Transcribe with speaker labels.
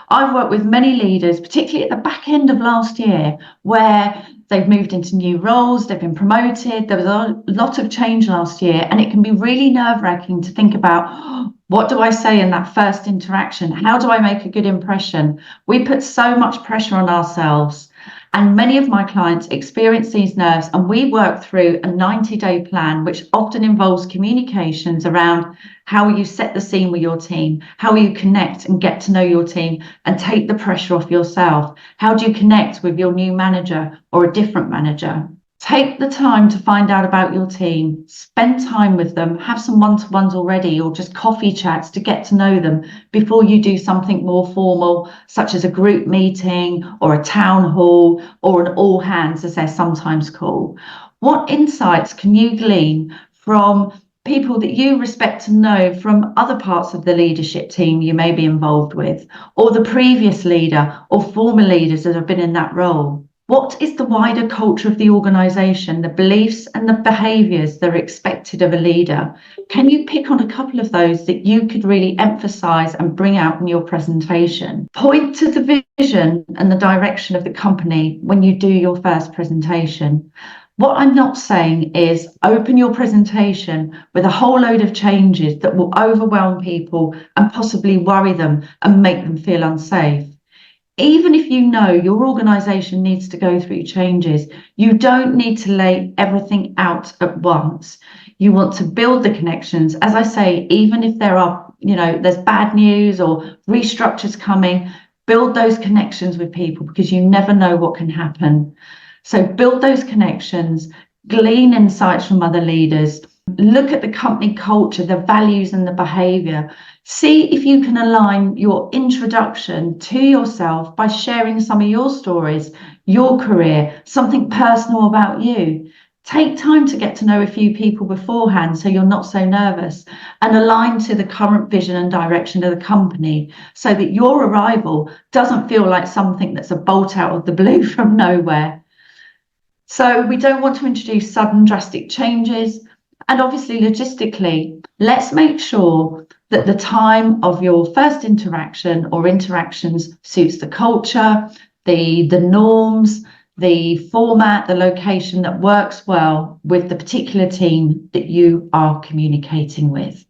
Speaker 1: I've worked with many leaders, particularly at the back end of last year, where they've moved into new roles, they've been promoted. There was a lot of change last year, and it can be really nerve-wracking to think about, "Oh, what do I say in that first interaction? How do I make a good impression?" We put so much pressure on ourselves. And many of my clients experience these nerves, and we work through a 90-day plan, which often involves communications around how you set the scene with your team, how you connect and get to know your team and take the pressure off yourself. How do you connect with your new manager or a different manager? Take the time to find out about your team, spend time with them, have some one-to-ones already or just coffee chats to get to know them before you do something more formal, such as a group meeting or a town hall or an all hands, as they're sometimes called. What insights can you glean from people that you respect to know from other parts of the leadership team you may be involved with, or the previous leader or former leaders that have been in that role? What is the wider culture of the organisation, the beliefs and the behaviours that are expected of a leader? Can you pick on a couple of those that you could really emphasise and bring out in your presentation? Point to the vision and the direction of the company when you do your first presentation. What I'm not saying is open your presentation with a whole load of changes that will overwhelm people and possibly worry them and make them feel unsafe. Even if you know your organisation needs to go through changes, you don't need to lay everything out at once. You want to build the connections. As I say, even if there's bad news or restructures coming, build those connections with people because you never know what can happen. So build those connections, glean insights from other leaders, look at the company culture, the values and the behaviour. See if you can align your introduction to yourself by sharing some of your stories, your career, something personal about you. Take time to get to know a few people beforehand so you're not so nervous, and align to the current vision and direction of the company so that your arrival doesn't feel like something that's a bolt out of the blue from nowhere. So we don't want to introduce sudden drastic changes. And obviously, logistically, let's make sure that the time of your first interaction or interactions suits the culture, the norms, the format, the location that works well with the particular team that you are communicating with.